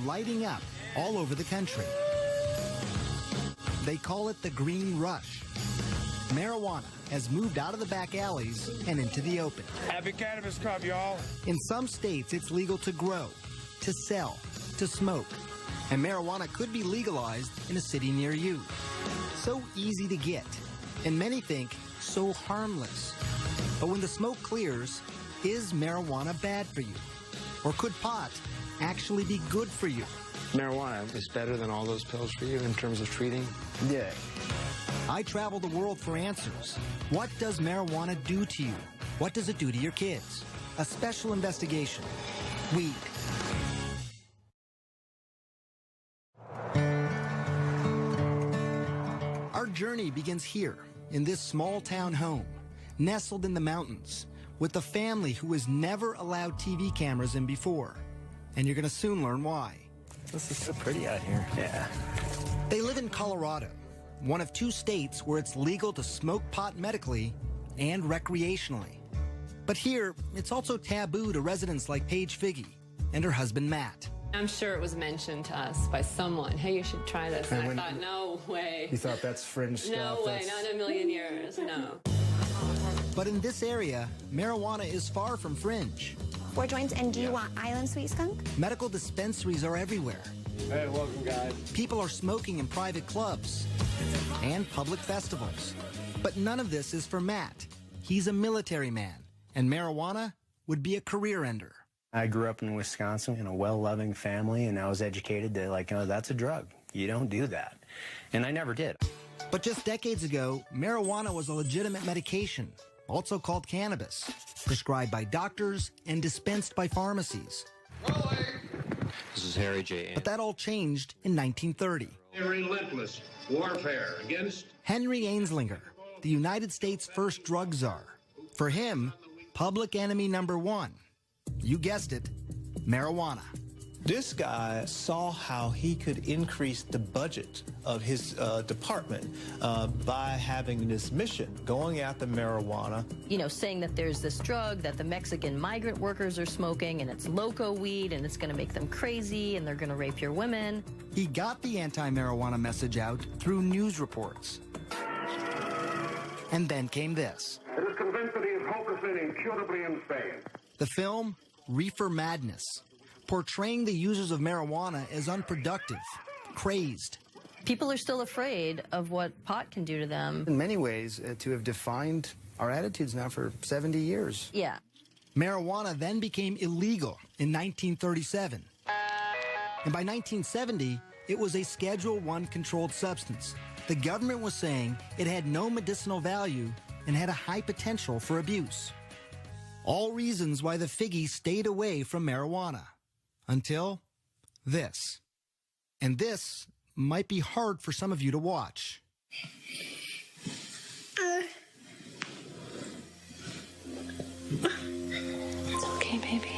lighting up all over the country. They call it the Green Rush. Marijuana has moved out of the back alleys and into the open. Happy Cannabis Cup, y'all. In some states, it's legal to grow, to sell, to smoke. And marijuana could be legalized in a city near you. So easy to get, and many think so harmless. But when the smoke clears, is marijuana bad for you? Or could pot actually be good for you? Marijuana is better than all those pills for you in terms of treating? Yeah. I travel the world for answers. What does marijuana do to you? What does it do to your kids? A special investigation. Weed. Our journey begins here, in this small town home, nestled in the mountains, with a family who has never allowed TV cameras in before. And you're going to soon learn why. This is so pretty out here. Yeah. They live in Colorado, one of 2 states where it's legal to smoke pot medically and recreationally. But here, it's also taboo to residents like Paige Figge and her husband, Matt. I'm sure it was mentioned to us by someone, hey, you should try this. And I thought, no way. You thought that's fringe stuff? No way, not in a million years, no. But in this area, marijuana is far from fringe. 4 joints, and do you want Island Sweet Skunk? Medical dispensaries are everywhere. Hey, welcome, guys. People are smoking in private clubs and public festivals. But none of this is for Matt. He's a military man, and marijuana would be a career ender. I grew up in Wisconsin in a well-loving family, and I was educated that, like, oh, that's a drug. You don't do that. And I never did. But just decades ago, marijuana was a legitimate medication, also called cannabis, prescribed by doctors and dispensed by pharmacies. This is Harry J. But that all changed in 1930. A relentless warfare against Henry Anslinger, the United States' first drug czar. For him, public enemy number 1, you guessed it, marijuana. This guy saw how he could increase the budget of his department by having this mission, going after marijuana. You know, saying that there's this drug that the Mexican migrant workers are smoking, and it's loco weed, and it's going to make them crazy, and they're going to rape your women. He got the anti-marijuana message out through news reports. And then came this. It is convinced that he is hopelessly and incurably insane. The film, Reefer Madness, portraying the users of marijuana as unproductive, crazed. People are still afraid of what pot can do to them. In many ways, to have defined our attitudes now for 70 years. Yeah. Marijuana then became illegal in 1937. And by 1970, it was a Schedule I controlled substance. The government was saying it had no medicinal value and had a high potential for abuse. All reasons why the Figgies stayed away from marijuana. Until this. And this might be hard for some of you to watch. It's okay, baby.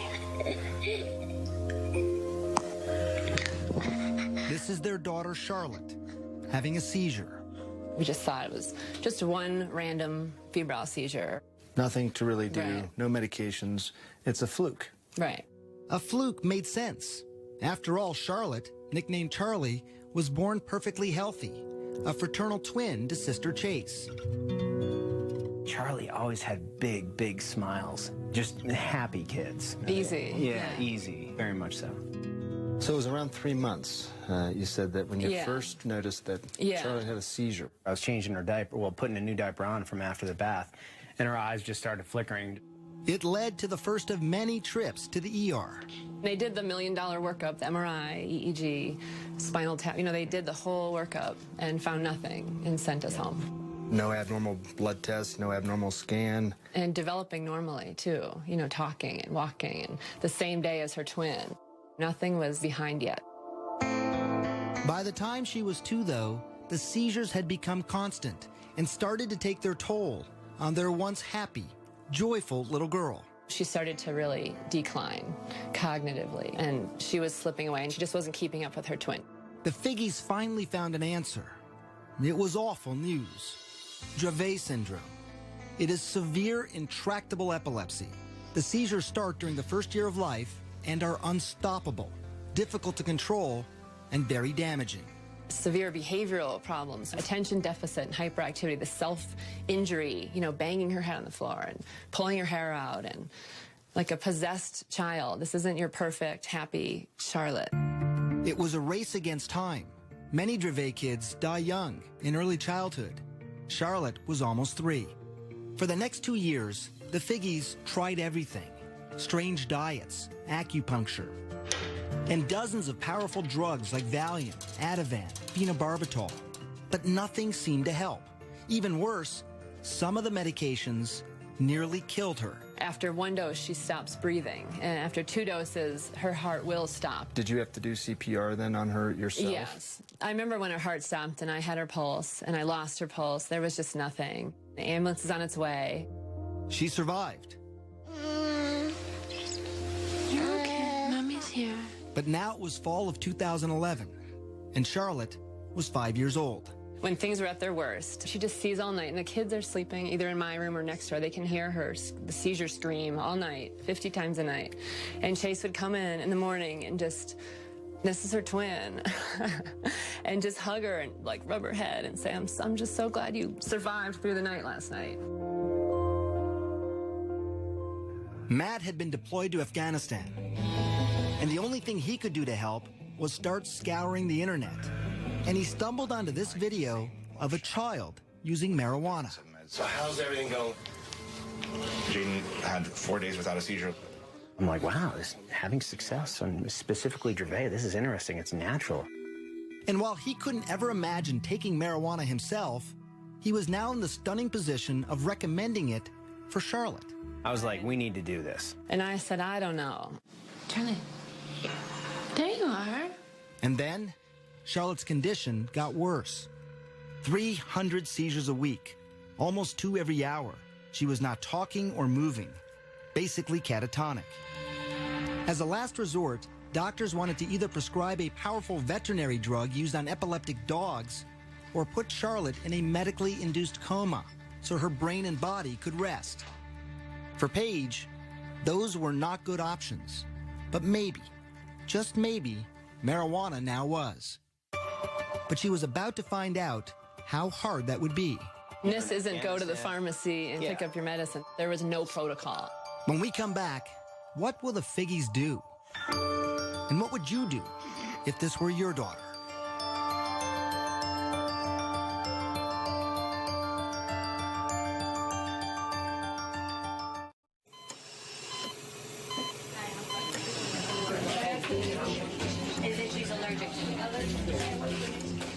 This is their daughter, Charlotte, having a seizure. We just thought it was just one random febrile seizure. Nothing to really do, Right. no medications. It's a fluke. Right. A fluke made sense. After all, Charlotte, nicknamed Charlie, was born perfectly healthy, a fraternal twin to sister Chase. Charlie always had big, big smiles. Just happy kids. Easy. Yeah, easy. Very much so. So it was around 3 months, you said, that when you Yeah. first noticed that Yeah. Charlotte had a seizure. I was changing her diaper, well, putting a new diaper on from after the bath, and her eyes just started flickering. It led to the first of many trips to the ER. They did the $1 million workup, the MRI, EEG, spinal tap. You know, they did the whole workup and found nothing and sent us home. No abnormal blood tests, no abnormal scan. And developing normally, too. You know, talking and walking, and the same day as her twin. Nothing was behind yet. By the time she was 2, though, the seizures had become constant and started to take their toll on their once happy, joyful little girl. She started to really decline cognitively, and she was slipping away, and she just wasn't keeping up with her twin. The Figgies finally found an answer. It was awful news. Dravet syndrome. It is severe, intractable epilepsy. The seizures start during the first year of life and are unstoppable. difficult to control, and very damaging. Severe behavioral problems, attention deficit and hyperactivity, the self-injury, banging her head on the floor and pulling her hair out and like a possessed child. This isn't your perfect, happy Charlotte. It was a race against time. Many Dravet kids die young, in early childhood. Charlotte was almost 3. For the next 2 years, the Figgies tried everything. Strange diets, acupuncture, and dozens of powerful drugs like Valium, Ativan, phenobarbital. But nothing seemed to help. Even worse, some of the medications nearly killed her. After 1 dose, she stops breathing. And after 2 doses, her heart will stop. Did you have to do CPR then on her yourself? Yes. I remember when her heart stopped and I had her pulse and I lost her pulse. There was just nothing. The ambulance is on its way. She survived. You're okay. Mommy's here. But now it was fall of 2011, and Charlotte was 5 years old. When things were at their worst, she just sees all night, and the kids are sleeping either in my room or next door. They can hear the seizure scream all night, 50 times a night. And Chase would come in the morning and just, this is her twin, and just hug her and like rub her head and say, I'm just so glad you survived through the night last night. Matt had been deployed to Afghanistan, and the only thing he could do to help was start scouring the internet. And he stumbled onto this video of a child using marijuana. So how's everything going? Jaden had 4 days without a seizure. I'm like, wow, this having success on specifically Dravet, this is interesting. It's natural. And while he couldn't ever imagine taking marijuana himself, he was now in the stunning position of recommending it for Charlotte. I was like, we need to do this. And I said, I don't know. Charlie, there you are. And then Charlotte's condition got worse. 300 seizures a week, almost 2 every hour. She was not talking or moving, basically catatonic. As a last resort, doctors wanted to either prescribe a powerful veterinary drug used on epileptic dogs or put Charlotte in a medically induced coma so her brain and body could rest. For Paige, those were not good options. But maybe, just maybe, marijuana now was. But she was about to find out how hard that would be. This isn't go to the pharmacy and pick up your medicine. There was no protocol. When we come back, what will the Figgies do? And what would you do if this were your daughter?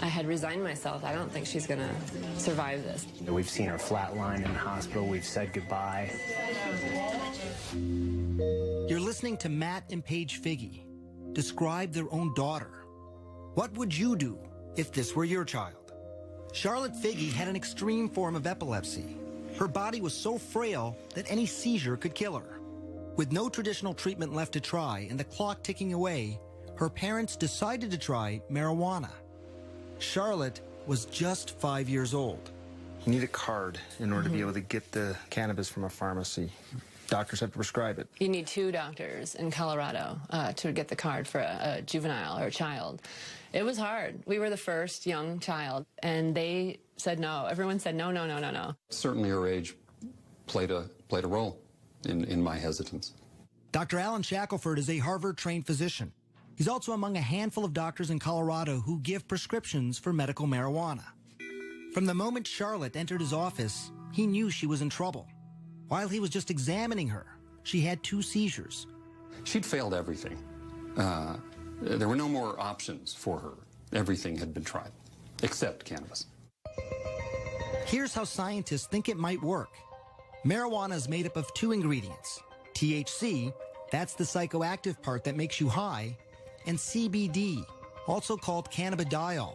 I had resigned myself. I don't think she's going to survive this. We've seen her flatline in the hospital. We've said goodbye. You're listening to Matt and Paige Figge describe their own daughter. What would you do if this were your child? Charlotte Figge had an extreme form of epilepsy. Her body was so frail that any seizure could kill her. With no traditional treatment left to try and the clock ticking away, her parents decided to try marijuana. Charlotte was just 5 years old. You need a card in order to be able to get the cannabis from a pharmacy. Doctors have to prescribe it. You need 2 doctors in Colorado to get the card for a juvenile or a child. It was hard. We were the first young child, and they said no. Everyone said no, no, no, no, no. Certainly her age played a role in my hesitance. Dr. Alan Shackelford is a Harvard-trained physician. He's also among a handful of doctors in Colorado who give prescriptions for medical marijuana. From the moment Charlotte entered his office, he knew she was in trouble. While he was just examining her, she had 2 seizures. She'd failed everything. There were no more options for her. Everything had been tried, except cannabis. Here's how scientists think it might work. Marijuana is made up of 2 ingredients. THC, that's the psychoactive part that makes you high, and CBD, also called cannabidiol.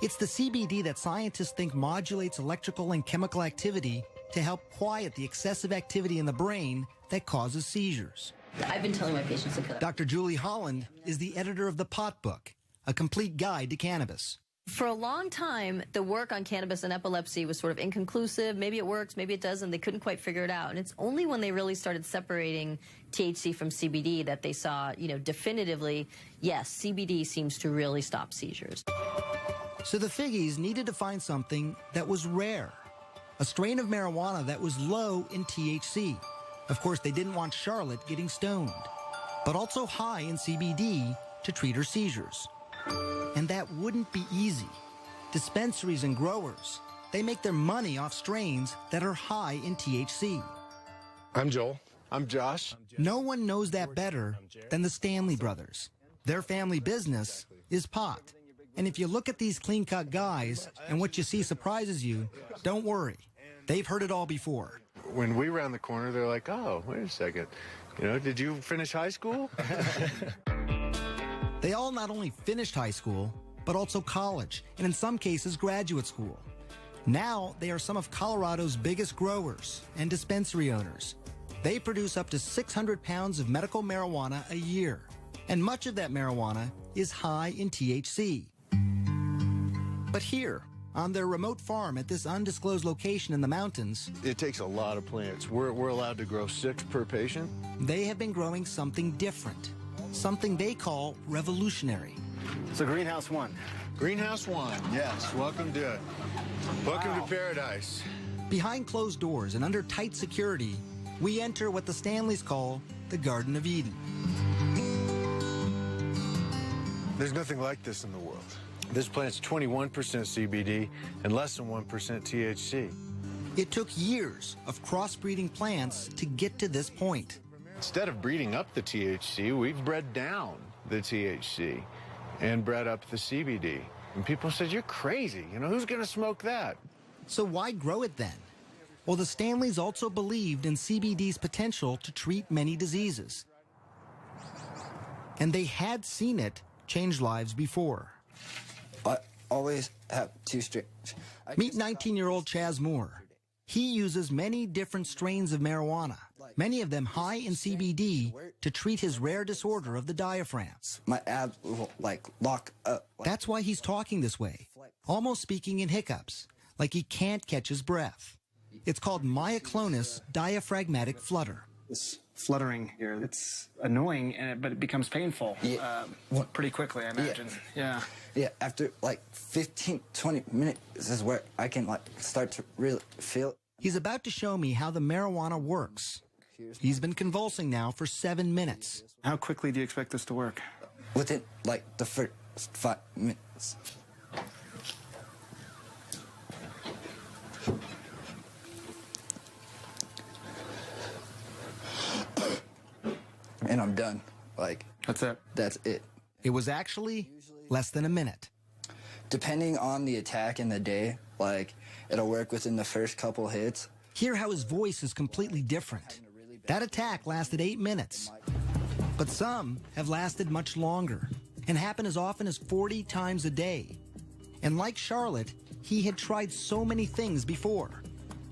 It's the CBD that scientists think modulates electrical and chemical activity to help quiet the excessive activity in the brain that causes seizures. I've been telling my patients to kill it. Dr. Julie Holland is the editor of The Pot Book, a complete guide to cannabis. For a long time, the work on cannabis and epilepsy was sort of inconclusive. Maybe it works, maybe it doesn't. They couldn't quite figure it out. And it's only when they really started separating THC from CBD that they saw, definitively, yes, CBD seems to really stop seizures. So the Figgies needed to find something that was rare, a strain of marijuana that was low in THC. Of course, they didn't want Charlotte getting stoned, but also high in CBD to treat her seizures. And that wouldn't be easy. Dispensaries and growers, they make their money off strains that are high in THC. I'm Joel. I'm Josh. No one knows that better than the Stanley brothers. Their family business is pot. And if you look at these clean-cut guys and what you see surprises you, don't worry. They've heard it all before. When we round the corner, they're like, oh, wait a second. Did you finish high school? They all not only finished high school, but also college, and in some cases, graduate school. Now, they are some of Colorado's biggest growers and dispensary owners. They produce up to 600 pounds of medical marijuana a year, and much of that marijuana is high in THC. But here, on their remote farm at this undisclosed location in the mountains, It takes a lot of plants. We're allowed to grow 6 per patient. they have been growing something different, something they call revolutionary. So Greenhouse 1. Greenhouse 1, yes. Welcome to paradise. Behind closed doors and under tight security, we enter what the Stanleys call the Garden of Eden. There's nothing like this in the world. This plant's 21% CBD and less than 1% THC. It took years of crossbreeding plants to get to this point. Instead of breeding up the THC, we've bred down the THC and bred up the CBD. And people said, you're crazy. Who's going to smoke that? So why grow it then? Well, the Stanleys also believed in CBD's potential to treat many diseases. And they had seen it change lives before. I always have 2 strains. Meet 19-year-old Chaz Moore. He uses many different strains of marijuana, many of them high in CBD, to treat his rare disorder of the diaphragm. My abs will, lock up. That's why he's talking this way, almost speaking in hiccups, like he can't catch his breath. It's called myoclonus diaphragmatic flutter. This fluttering here, it's annoying, but it becomes painful pretty quickly, I imagine. Yeah. Yeah, after 15, 20 minutes is where I can start to really feel it. He's about to show me how the marijuana works. He's been convulsing now for 7 minutes. How quickly do you expect this to work? Within the first 5 minutes. And I'm done. That's it? That's it. It was actually less than a minute. Depending on the attack in the day, it'll work within the first couple hits. Hear how his voice is completely different. That attack lasted 8 minutes. But some have lasted much longer and happen as often as 40 times a day. And like Charlotte, he had tried so many things before.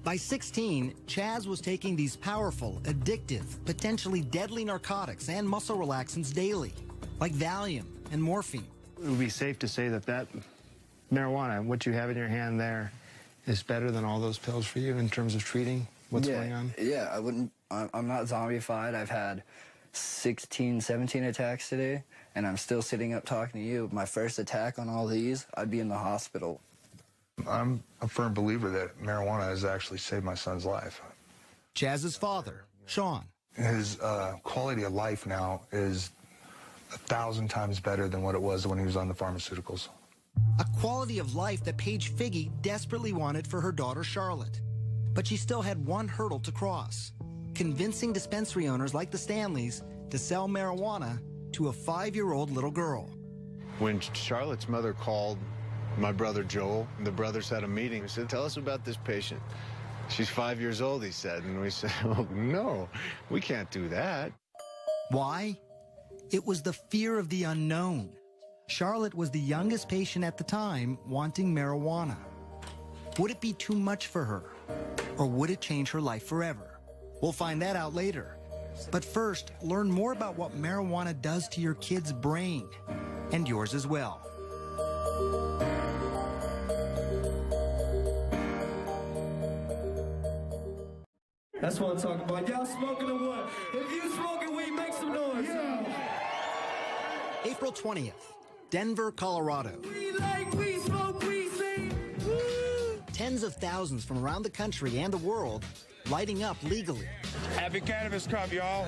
By 16, Chaz was taking these powerful, addictive, potentially deadly narcotics and muscle relaxants daily, like Valium and morphine. It would be safe to say that marijuana, what you have in your hand there, is better than all those pills for you in terms of treating what's going on? Yeah, I'm not zombified. I've had 16, 17 attacks today, and I'm still sitting up talking to you. My first attack on all these, I'd be in the hospital. I'm a firm believer that marijuana has actually saved my son's life. Chaz's father, Sean. His quality of life now is 1,000 times better than what it was when he was on the pharmaceuticals. A quality of life that Paige Figge desperately wanted for her daughter Charlotte. But she still had one hurdle to cross: convincing dispensary owners like the Stanleys to sell marijuana to a 5-year-old little girl. When Charlotte's mother called my brother Joel, the brothers had a meeting. He said, tell us about this patient. She's 5 years old, he said. And we said, oh, no, we can't do that. Why? It was the fear of the unknown. Charlotte was the youngest patient at the time wanting marijuana. Would it be too much for her? Or would it change her life forever? We'll find that out later. But first, learn more about what marijuana does to your kid's brain, and yours as well. That's what I'm talking about. Y'all smoking or what? If you smoking weed, make some noise. April 20th, Denver, Colorado. We like weed, smoke weed, sing. Tens of thousands from around the country and the world lighting up legally. Happy Cannabis Cup, y'all.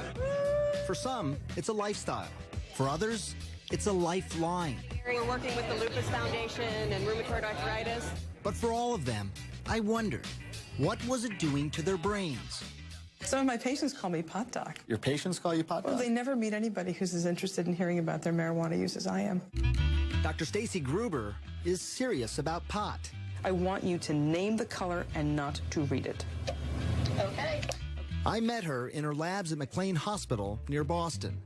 For some, it's a lifestyle. For others, it's a lifeline. We're working with the Lupus Foundation and rheumatoid arthritis. But for all of them, I wondered, what was it doing to their brains? Some of my patients call me pot doc. Your patients call you pot doc? Well, they never meet anybody who's as interested in hearing about their marijuana use as I am. Dr. Stacy Gruber is serious about pot. I want you to name the color and not to read it. Okay. I met her in her labs at McLean Hospital near Boston.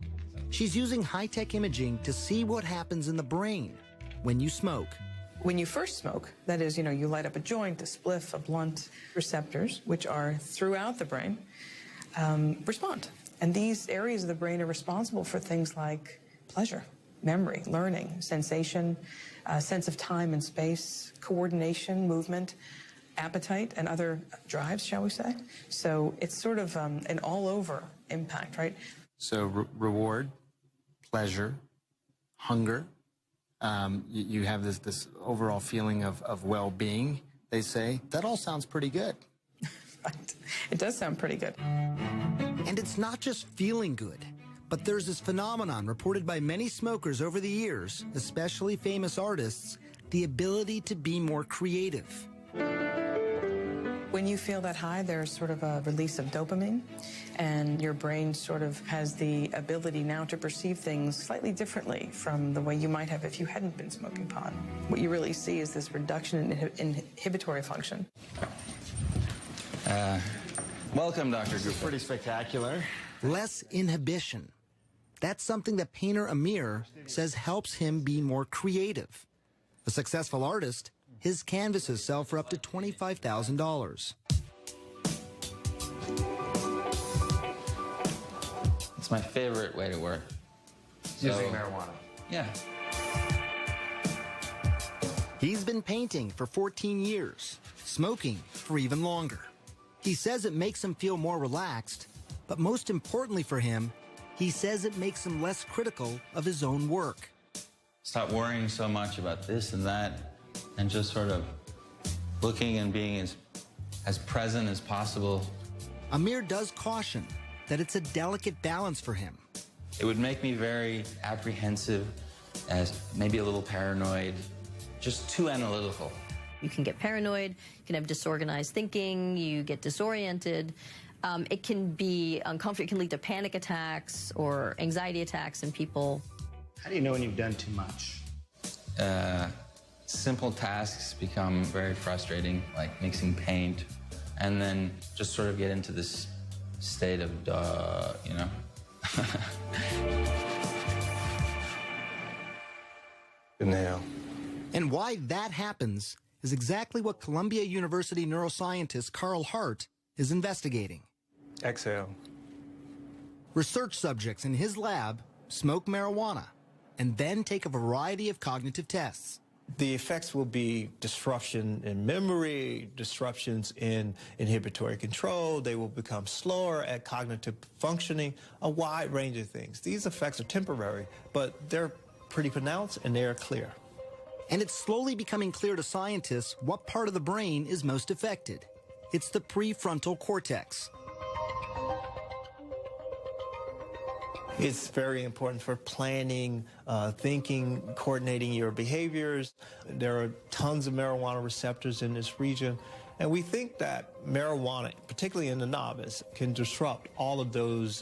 She's using high-tech imaging to see what happens in the brain when you smoke. When you first smoke, that is, you light up a joint, a spliff, a blunt, receptors, which are throughout the brain, respond. And these areas of the brain are responsible for things like pleasure, memory, learning, sensation, sense of time and space, coordination, movement, appetite, and other drives, shall we say. So it's sort of an all-over impact, right? So reward, pleasure, hunger. You have this overall feeling of well-being, they say. That all sounds pretty good. Right. It does sound pretty good. And it's not just feeling good, but there's this phenomenon reported by many smokers over the years, especially famous artists, the ability to be more creative. When you feel that high, there's sort of a release of dopamine, and your brain sort of has the ability now to perceive things slightly differently from the way you might have if you hadn't been smoking pot. What you really see is this reduction in inhibitory function. Welcome, Dr. Gruber. Pretty spectacular. Less inhibition. That's something that painter Amir says helps him be more creative. A successful artist, his canvases sell for up to $25,000. It's my favorite way to work. Using marijuana. Yeah. He's been painting for 14 years, smoking for even longer. He says it makes him feel more relaxed, but most importantly for him, he says it makes him less critical of his own work. Stop worrying so much about this and that, and just sort of looking and being as present as possible. Amir does caution that it's a delicate balance for him. It would make me very apprehensive, as maybe a little paranoid, just too analytical. You can get paranoid, you can have disorganized thinking, you get disoriented. It can be uncomfortable, it can lead to panic attacks or anxiety attacks in people. How do you know when you've done too much? Simple tasks become very frustrating, like mixing paint, and then just sort of get into this state of duh, you know? Inhale. And why that happens is exactly what Columbia University neuroscientist Carl Hart is investigating. Exhale. Research subjects in his lab smoke marijuana and then take a variety of cognitive tests. The effects will be disruption in memory, disruptions in inhibitory control. They will become slower at cognitive functioning, a wide range of things. These effects are temporary, but they're pretty pronounced and they're clear. And it's slowly becoming clear to scientists what part of the brain is most affected. It's the prefrontal cortex. It's very important for planning, thinking, coordinating your behaviors. There are tons of marijuana receptors in this region, and we think that marijuana, particularly in the novice, can disrupt all of those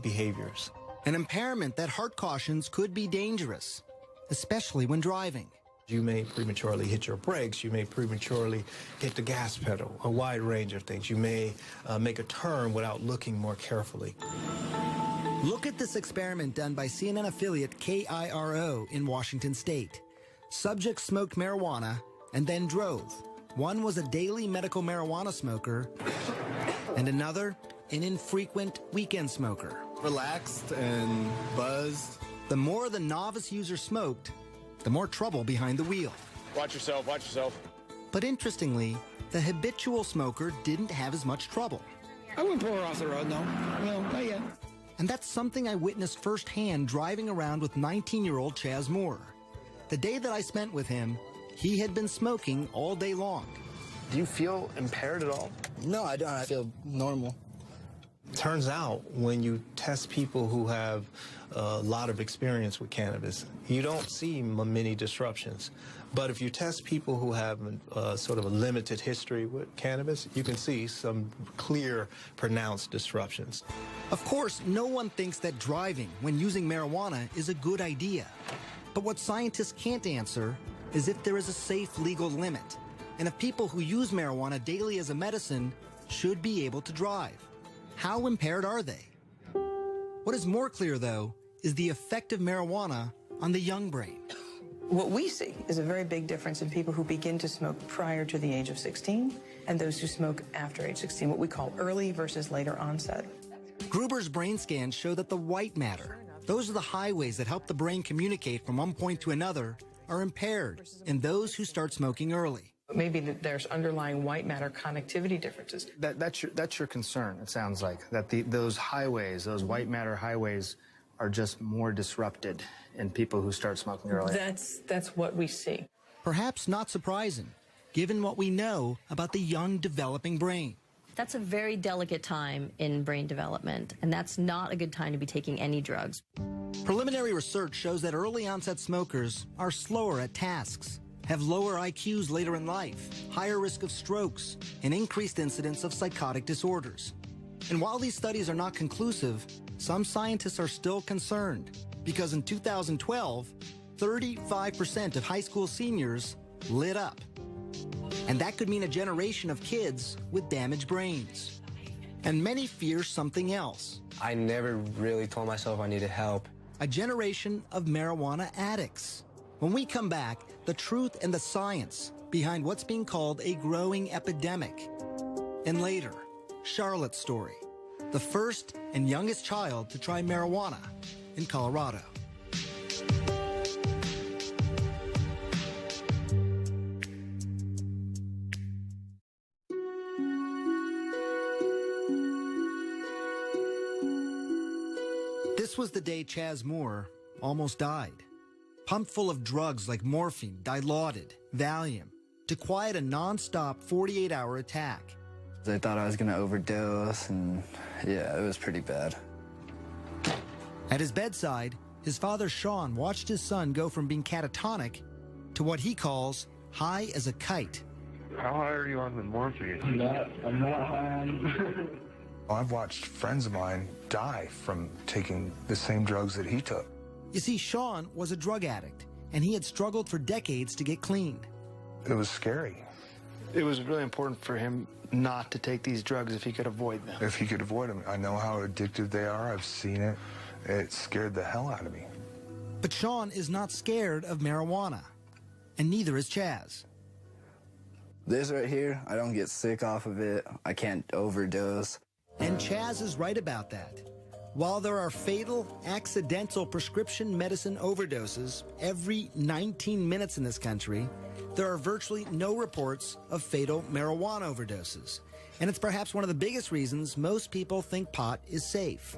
behaviors. An impairment that Hart cautions could be dangerous, especially when driving. You may prematurely hit your brakes. You may prematurely hit the gas pedal, a wide range of things. You may make a turn without looking more carefully. Look at this experiment done by CNN affiliate KIRO in Washington State. Subjects smoked marijuana and then drove. One was a daily medical marijuana smoker, and another, an infrequent weekend smoker. Relaxed and buzzed. The more the novice user smoked, the more trouble behind the wheel. Watch yourself, watch yourself. But interestingly, the habitual smoker didn't have as much trouble. I wouldn't pull her off the road, no. No, not yet. And that's something I witnessed firsthand driving around with 19-year-old Chaz Moore. The day that I spent with him, he had been smoking all day long. Do you feel impaired at all? No, I don't. I feel normal. Turns out when you test people who have a lot of experience with cannabis, you don't see many disruptions. But if you test people who have sort of a limited history with cannabis, you can see some clear, pronounced disruptions. Of course, no one thinks that driving when using marijuana is a good idea. But what scientists can't answer is if there is a safe legal limit, and if people who use marijuana daily as a medicine should be able to drive. How impaired are they? What is more clear, though, is the effect of marijuana on the young brain. What we see is a very big difference in people who begin to smoke prior to the age of 16 and those who smoke after age 16, what we call early versus later onset. Gruber's brain scans show that the white matter, those are the highways that help the brain communicate from one point to another, are impaired in those who start smoking early. Maybe there's underlying white matter connectivity differences. That's your concern, it sounds like, that those highways, those white matter highways, are just more disrupted in people who start smoking early. That's what we see. Perhaps not surprising, given what we know about the young developing brain. That's a very delicate time in brain development, and that's not a good time to be taking any drugs. Preliminary research shows that early onset smokers are slower at tasks, have lower IQs later in life, higher risk of strokes, and increased incidence of psychotic disorders. And while these studies are not conclusive, some scientists are still concerned because in 2012, 35% of high school seniors lit up. And that could mean a generation of kids with damaged brains. And many fear something else. I never really told myself I needed help. A generation of marijuana addicts. When we come back, the truth and the science behind what's being called a growing epidemic. And later, Charlotte's story, the first and youngest child to try marijuana in Colorado. This was the day Chaz Moore almost died. Pumped full of drugs like morphine, Dilaudid, Valium, to quiet a non-stop 48-hour attack. I thought I was going to overdose, and yeah, it was pretty bad. At his bedside, his father Sean watched his son go from being catatonic to what he calls high as a kite. How high are you on the morphine? I'm not high on. I've watched friends of mine die from taking the same drugs that he took. You see, Sean was a drug addict, and he had struggled for decades to get clean. It was scary. It was really important for him not to take these drugs if he could avoid them. If he could avoid them. I know how addictive they are. I've seen it. It scared the hell out of me. But Sean is not scared of marijuana, and neither is Chaz. This right here, I don't get sick off of it. I can't overdose. And Chaz is right about that. While there are fatal, accidental prescription medicine overdoses every 19 minutes in this country, there are virtually no reports of fatal marijuana overdoses. And it's perhaps one of the biggest reasons most people think pot is safe.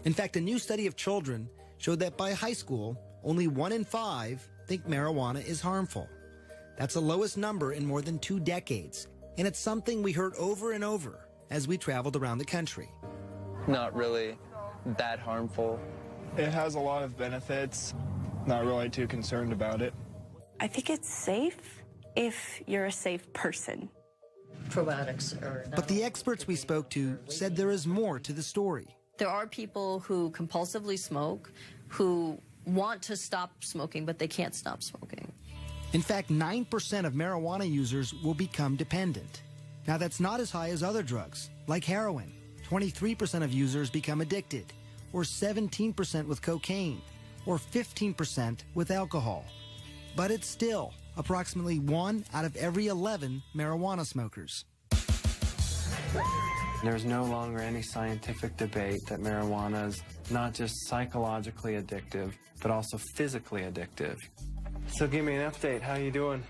In fact, a new study of children showed that by high school, only 1 in 5 think marijuana is harmful. That's the lowest number in more than 2 decades, and it's something we heard over and over as we traveled around the country. Not really that harmful. It has a lot of benefits. Not really too concerned about it. I think it's safe if you're a safe person. Probiotics are But the experts we spoke to said there is more to the story. There are people who compulsively smoke, who want to stop smoking, but they can't stop smoking. In fact, 9% of marijuana users will become dependent. Now, that's not as high as other drugs, like heroin. 23% of users become addicted, or 17% with cocaine, or 15% with alcohol. But it's still approximately 1 out of every 11 marijuana smokers. There's no longer any scientific debate that marijuana is not just psychologically addictive, but also physically addictive. So give me an update. How you doing?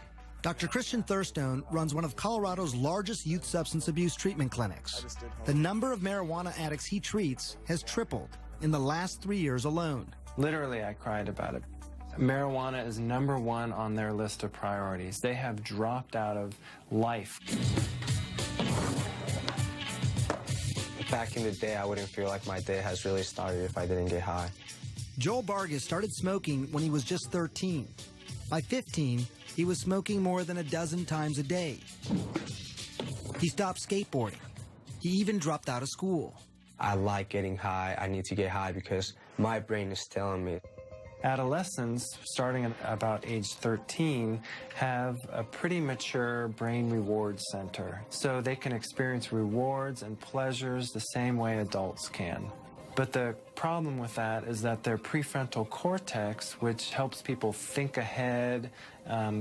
Dr. Christian Thurstone runs one of Colorado's largest youth substance abuse treatment clinics. The number of marijuana addicts he treats has tripled in the last 3 years alone. Literally, I cried about it. Marijuana is #1 on their list of priorities. They have dropped out of life. Back in the day, I wouldn't feel like my day has really started if I didn't get high. Joel Vargas started smoking when he was just 13. By 15, he was smoking more than a dozen times a day. He stopped skateboarding. He even dropped out of school. I like getting high. I need to get high because my brain is telling me. Adolescents, starting at about age 13, have a pretty mature brain reward center, so they can experience rewards and pleasures the same way adults can. But the problem with that is that their prefrontal cortex, which helps people think ahead,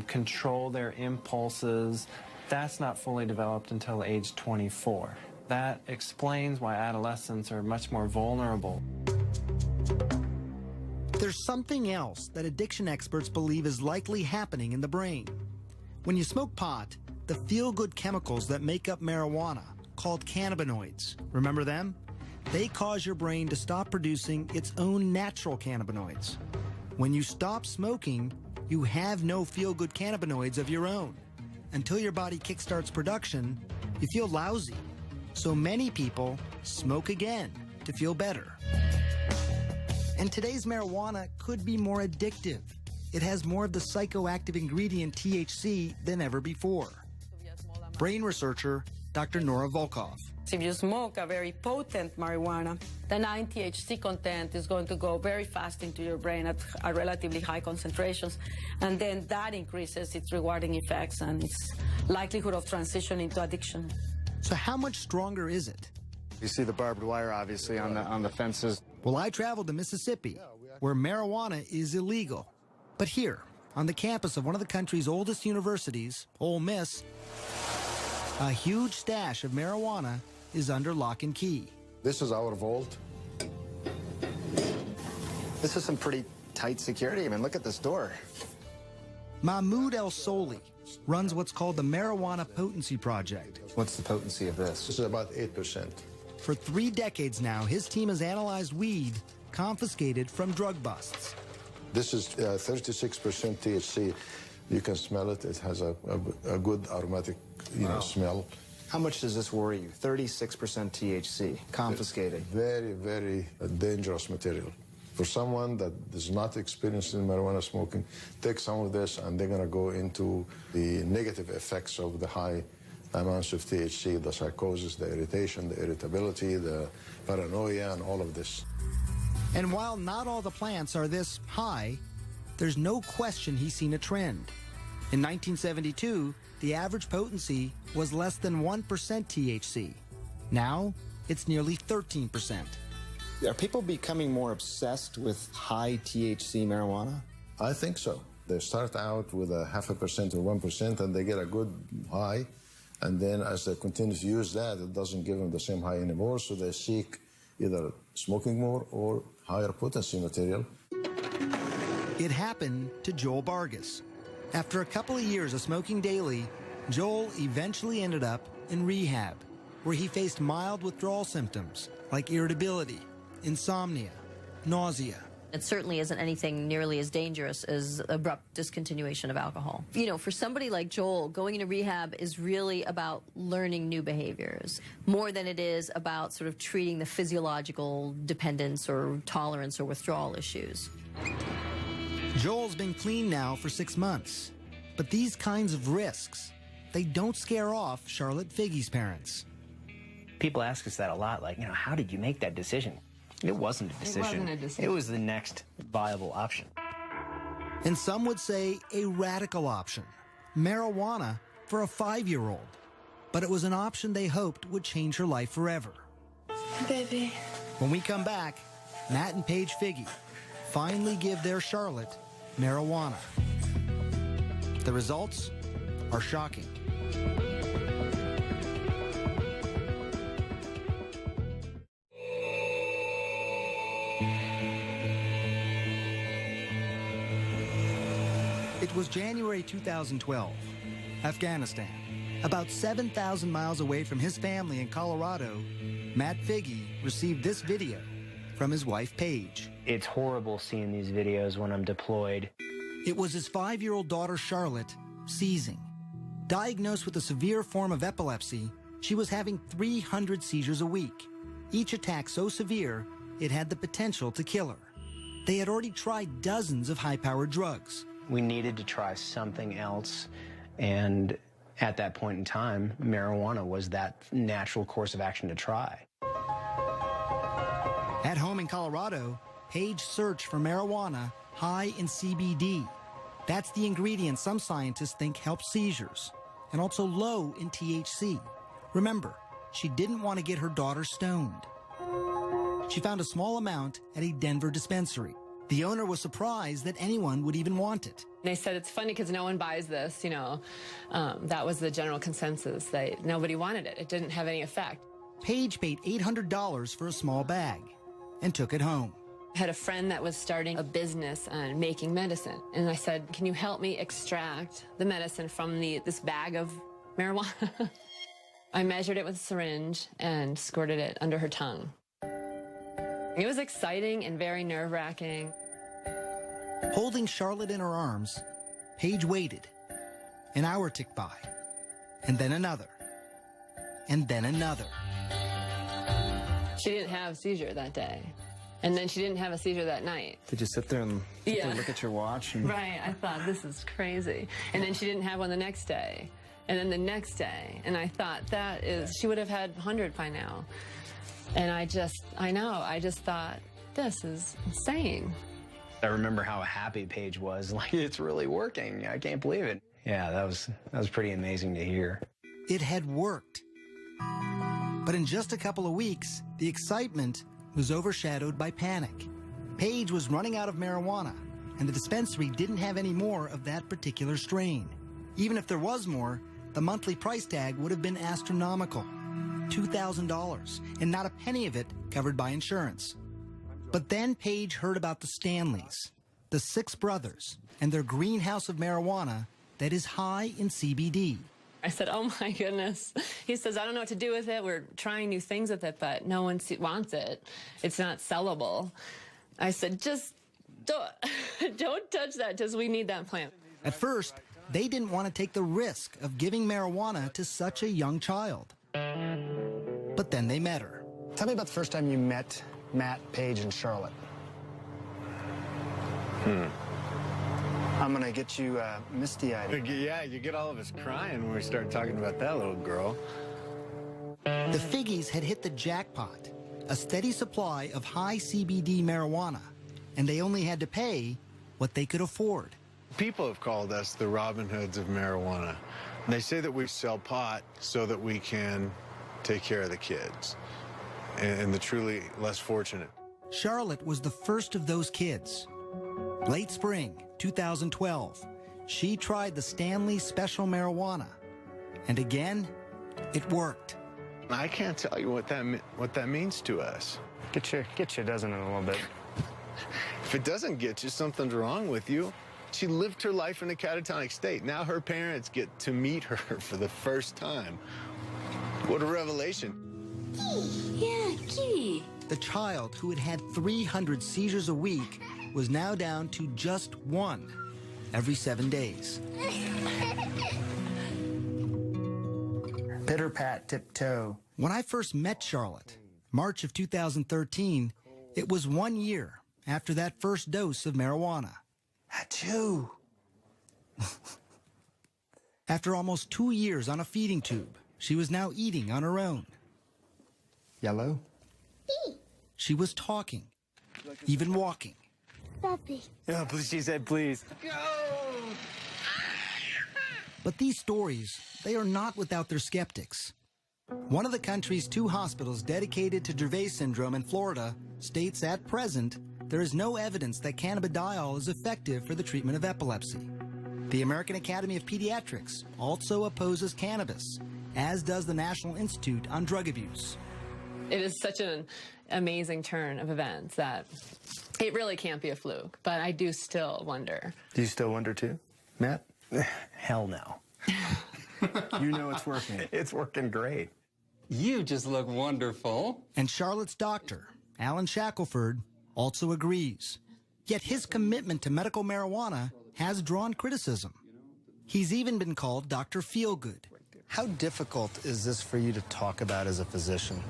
control their impulses, that's not fully developed until age 24. That explains why adolescents are much more vulnerable. There's something else that addiction experts believe is likely happening in the brain. When you smoke pot, the feel-good chemicals that make up marijuana, called cannabinoids, remember them? They cause your brain to stop producing its own natural cannabinoids. When you stop smoking, you have no feel-good cannabinoids of your own. Until your body kickstarts production, you feel lousy. So many people smoke again to feel better. And today's marijuana could be more addictive. It has more of the psychoactive ingredient THC than ever before. Brain researcher Dr. Nora Volkov. If you smoke a very potent marijuana, the 9-THC content is going to go very fast into your brain at relatively high concentrations, and then that increases its rewarding effects and its likelihood of transition into addiction. So how much stronger is it? You see the barbed wire, obviously, on the fences. Well, I traveled to Mississippi, where marijuana is illegal. But here, on the campus of one of the country's oldest universities, Ole Miss, a huge stash of marijuana is under lock and key. This is our vault. This is some pretty tight security. I mean, look at this door. Mahmoud El Soli runs what's called the Marijuana Potency Project. What's the potency of this? This is about 8%. For 3 decades now, his team has analyzed weed confiscated from drug busts. This is 36% THC. You can smell it. It has a good aromatic, smell. How much does this worry you? 36% THC, confiscated. Very, very dangerous material. For someone that is not experienced in marijuana smoking, take some of this and they're going to go into the negative effects of the high amounts of THC, the psychosis, the irritation, the irritability, the paranoia, and all of this. And while not all the plants are this high, there's no question he's seen a trend. In 1972, the average potency was less than 1% THC. Now, it's nearly 13%. Are people becoming more obsessed with high THC marijuana? I think so. They start out with a 0.5% or 1%, and they get a good high. And then as they continue to use that, it doesn't give them the same high anymore, so they seek either smoking more or higher potency material. It happened to Joel Vargas. After a couple of years of smoking daily, Joel eventually ended up in rehab, where he faced mild withdrawal symptoms like irritability, insomnia, nausea. It certainly isn't anything nearly as dangerous as abrupt discontinuation of alcohol. You know, for somebody like Joel, going into rehab is really about learning new behaviors, more than it is about sort of treating the physiological dependence or tolerance or withdrawal issues. Joel's been clean now for 6 months, but these kinds of risks, they don't scare off Charlotte Figge's parents. People ask us that a lot, like, how did you make that decision? It wasn't a decision. It wasn't a decision. It was the next viable option. And some would say a radical option, marijuana for a 5-year-old. But it was an option they hoped would change her life forever. Baby. When we come back, Matt and Paige Figge finally give their Charlotte marijuana. The results are shocking. It was January 2012. Afghanistan. About 7,000 miles away from his family in Colorado, Matt Figge received this video from his wife, Paige. It's horrible seeing these videos when I'm deployed. It was his 5-year-old daughter, Charlotte, seizing. Diagnosed with a severe form of epilepsy, she was having 300 seizures a week. Each attack so severe, it had the potential to kill her. They had already tried dozens of high-powered drugs. We needed to try something else, and at that point in time, marijuana was that natural course of action to try. At home in Colorado, Paige searched for marijuana high in CBD. That's the ingredient some scientists think helps seizures, and also low in THC. Remember, she didn't want to get her daughter stoned. She found a small amount at a Denver dispensary. The owner was surprised that anyone would even want it. They said, it's funny because no one buys this, you know. That was the general consensus. Nobody wanted it. It didn't have any effect. Paige paid $800 for a small bag and took it home. I had a friend that was starting a business on making medicine. And I said, can you help me extract the medicine from this bag of marijuana? I measured it with a syringe and squirted it under her tongue. It was exciting and very nerve-wracking. Holding Charlotte in her arms, Paige waited. An hour ticked by, and then another, and then another. She didn't have a seizure that day. And then she didn't have a seizure that night. Did you sit there and look at your watch? And... Right, I thought, this is crazy. And then she didn't have one the next day. And then the next day. And I thought, she would have had 100 by now. And I just thought, this is insane. I remember how happy Paige was. Like, it's really working. I can't believe it. Yeah, that was pretty amazing to hear. It had worked. But in just a couple of weeks, the excitement was overshadowed by panic. Paige was running out of marijuana, and the dispensary didn't have any more of that particular strain. Even if there was more, the monthly price tag would have been astronomical. $2,000, and not a penny of it covered by insurance. But then Paige heard about the Stanleys, the 6 brothers, and their greenhouse of marijuana that is high in CBD. I said, oh my goodness. He says, I don't know what to do with it. We're trying new things with it, but no one wants it. It's not sellable. I said, just don't touch that, just we need that plant. At first, they didn't want to take the risk of giving marijuana to such a young child. But then they met her. Tell me about the first time you met Matt, Paige, and Charlotte. I'm gonna get you misty-eyed. Yeah, you get all of us crying when we start talking about that little girl. The Figges had hit the jackpot, a steady supply of high CBD marijuana, and they only had to pay what they could afford. People have called us the Robin Hoods of marijuana. They say that we sell pot so that we can take care of the kids and the truly less fortunate. Charlotte was the first of those kids. Late spring 2012, she tried the Stanley Special Marijuana, and again, it worked. I can't tell you what that means to us. Get you, doesn't it, a little bit? If it doesn't get you, something's wrong with you. She lived her life in a catatonic state. Now her parents get to meet her for the first time. What a revelation. Yeah, Kitty. The child who had had 300 seizures a week was now down to just 1 every 7 days. Pitter pat, tiptoe. When I first met Charlotte, March of 2013, it was 1 year after that first dose of marijuana. Achoo! After almost 2 years on a feeding tube, she was now eating on her own. Yellow? She was talking, even walking. Puppy. Oh, please, she said please. Go! But these stories, they are not without their skeptics. One of the country's 2 hospitals dedicated to Dravet syndrome in Florida states at present there is no evidence that cannabidiol is effective for the treatment of epilepsy. The American Academy of Pediatrics also opposes cannabis, as does the National Institute on Drug Abuse. It is such an amazing turn of events that it really can't be a fluke, but I do still wonder. Do you still wonder too, Matt? Hell no. You know it's working. It's working great. You just look wonderful. And Charlotte's doctor, Alan Shackelford, also agrees. Yet his commitment to medical marijuana has drawn criticism. He's even been called Dr. Feelgood. How difficult is this for you to talk about as a physician?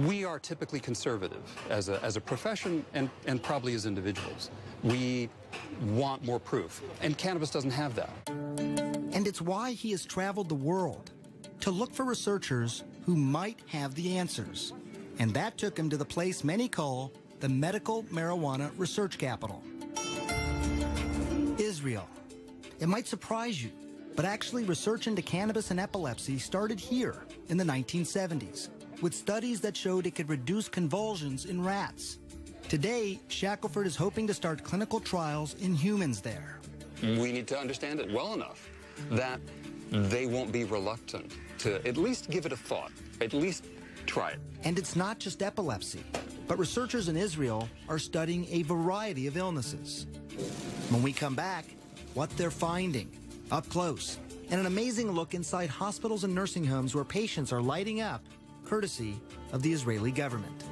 We are typically conservative as a profession and probably as individuals. We want more proof, and cannabis doesn't have that. And it's why he has traveled the world to look for researchers who might have the answers. And that took him to the place many call the medical marijuana research capital. Israel. It might surprise you, but actually research into cannabis and epilepsy started here in the 1970s, with studies that showed it could reduce convulsions in rats. Today, Shackelford is hoping to start clinical trials in humans there. We need to understand it well enough that they won't be reluctant to at least give it a thought, at least try it. And it's not just epilepsy, but researchers in Israel are studying a variety of illnesses. When we come back, what they're finding, up close, and an amazing look inside hospitals and nursing homes where patients are lighting up, courtesy of the Israeli government.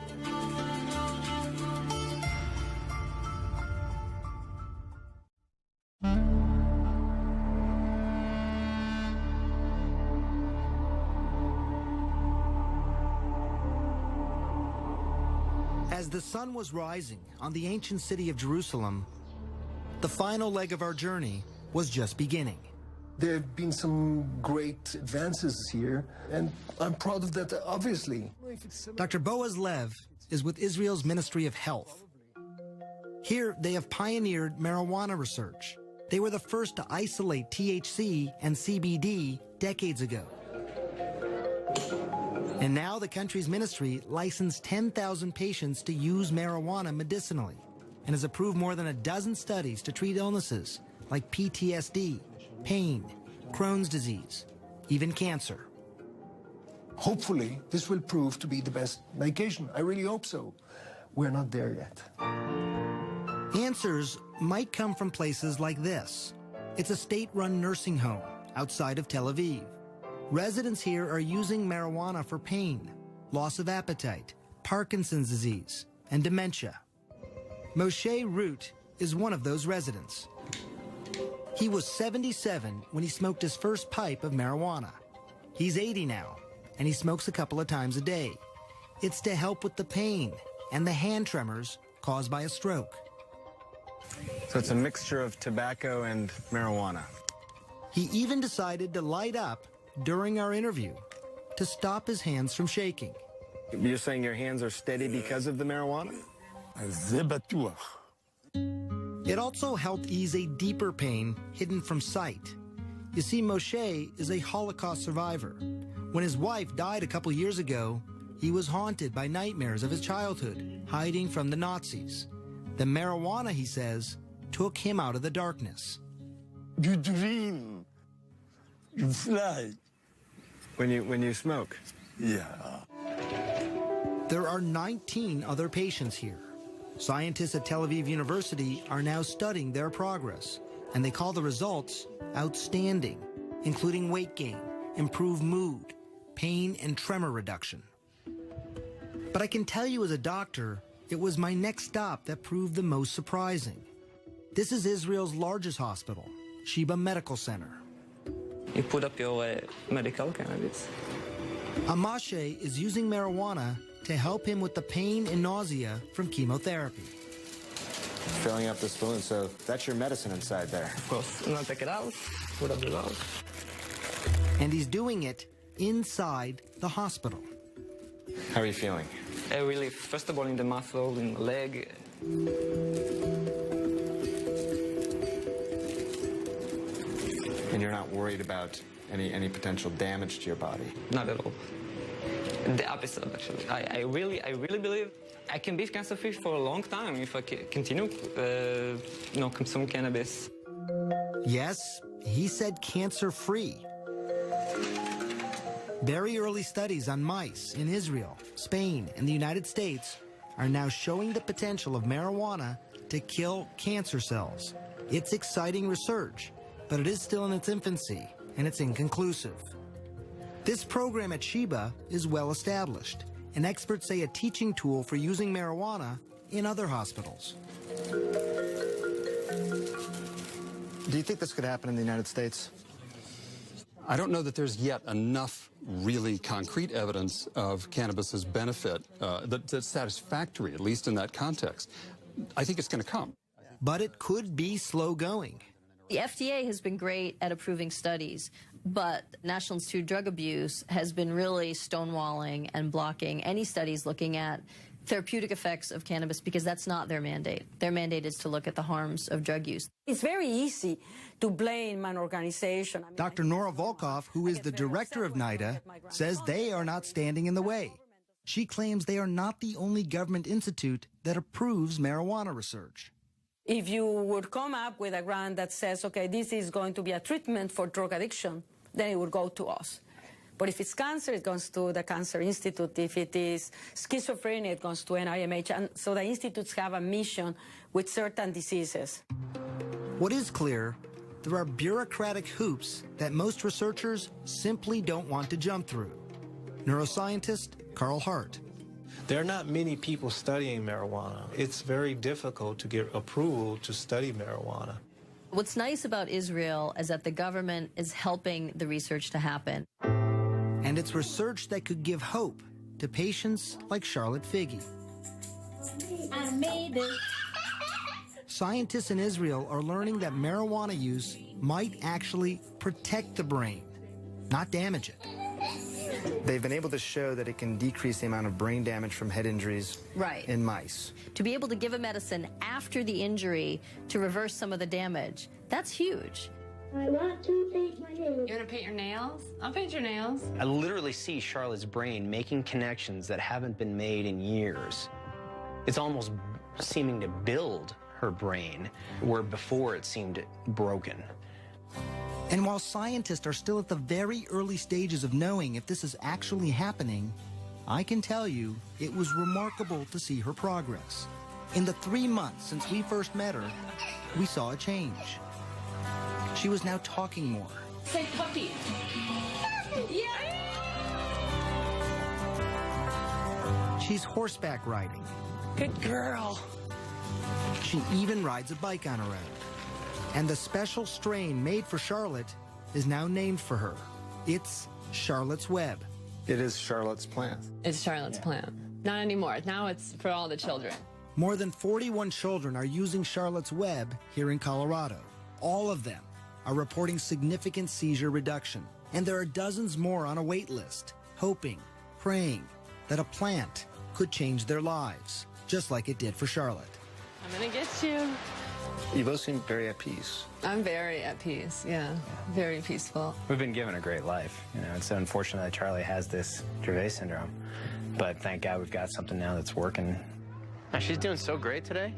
As the sun was rising on the ancient city of Jerusalem, the final leg of our journey was just beginning. There have been some great advances here, and I'm proud of that, obviously. Dr. Boaz Lev is with Israel's Ministry of Health. Here, they have pioneered marijuana research. They were the first to isolate THC and CBD decades ago. And now the country's ministry licensed 10,000 patients to use marijuana medicinally and has approved more than a dozen studies to treat illnesses like PTSD, pain, Crohn's disease, even cancer. Hopefully, this will prove to be the best medication. I really hope so. We're not there yet. Answers might come from places like this. It's a state-run nursing home outside of Tel Aviv. Residents here are using marijuana for pain, loss of appetite, Parkinson's disease, and dementia. Moshe Root is one of those residents. He was 77 when he smoked his first pipe of marijuana. He's 80 now, and he smokes a couple of times a day. It's to help with the pain and the hand tremors caused by a stroke. So it's a mixture of tobacco and marijuana. He even decided to light up during our interview to stop his hands from shaking. You're saying your hands are steady because of the marijuana? It also helped ease a deeper pain hidden from sight. You see, Moshe is a Holocaust survivor. When his wife died a couple years ago, he was haunted by nightmares of his childhood, hiding from the Nazis. The marijuana, he says, took him out of the darkness. You dream. You fly. When you smoke? Yeah. There are 19 other patients here. Scientists at Tel Aviv University are now studying their progress, and they call the results outstanding, including weight gain, improved mood, pain, and tremor reduction. But I can tell you as a doctor, it was my next stop that proved the most surprising. This is Israel's largest hospital, Sheba Medical Center. You put up your medical cannabis. Amashe is using marijuana to help him with the pain and nausea from chemotherapy. Filling up the spoon, so that's your medicine inside there. Of course. Now take it out, put up the valve. And he's doing it inside the hospital. How are you feeling? Relief, first of all, in the muscle, in the leg. And you're not worried about any potential damage to your body? Not at all. The opposite, actually. I really believe I can be cancer-free for a long time if I continue, consume cannabis. Yes, he said cancer-free. Very early studies on mice in Israel, Spain, and the United States are now showing the potential of marijuana to kill cancer cells. It's exciting research, but it is still in its infancy, and it's inconclusive. This program at Sheba is well established, and experts say a teaching tool for using marijuana in other hospitals. Do you think this could happen in the United States? I don't know that there's yet enough really concrete evidence of cannabis's benefit that's satisfactory, at least in that context. I think it's going to come. But it could be slow going. The FDA has been great at approving studies, but National Institute of Drug Abuse has been really stonewalling and blocking any studies looking at therapeutic effects of cannabis because that's not their mandate. Their mandate is to look at the harms of drug use. It's very easy to blame an organization. Dr. Nora Volkoff, who is the director of NIDA, says they are not standing in the way. She claims they are not the only government institute that approves marijuana research. If you would come up with a grant that says, okay, this is going to be a treatment for drug addiction, then it would go to us. But if it's cancer, it goes to the Cancer Institute. If it is schizophrenia, it goes to NIMH. And so the institutes have a mission with certain diseases. What is clear, there are bureaucratic hoops that most researchers simply don't want to jump through. Neuroscientist Carl Hart. There are not many people studying marijuana. It's very difficult to get approval to study marijuana. What's nice about Israel is that the government is helping the research to happen. And it's research that could give hope to patients like Charlotte Figge. I made it. Scientists in Israel are learning that marijuana use might actually protect the brain, not damage it. They've been able to show that it can decrease the amount of brain damage from head injuries in mice. To be able to give a medicine after the injury to reverse some of the damage, that's huge. I want to paint my nails. You want to paint your nails? I'll paint your nails. I literally see Charlotte's brain making connections that haven't been made in years. It's almost seeming to build her brain, where before it seemed broken. And while scientists are still at the very early stages of knowing if this is actually happening, I can tell you it was remarkable to see her progress. In the 3 months since we first met her, we saw a change. She was now talking more. Say puppy. Yeah. She's horseback riding. Good girl. She even rides a bike on her own. And the special strain made for Charlotte is now named for her. It's Charlotte's Web. It is Charlotte's plant. It's Charlotte's plant. Not anymore. Now it's for all the children. More than 41 children are using Charlotte's Web here in Colorado. All of them are reporting significant seizure reduction. And there are dozens more on a wait list, hoping, praying that a plant could change their lives, just like it did for Charlotte. I'm gonna get you. You both seem very at peace. I'm very at peace, yeah. Very peaceful. We've been given a great life. You know, it's unfortunate that Charlie has this Dravet syndrome, but thank God we've got something now that's working. She's doing so great today.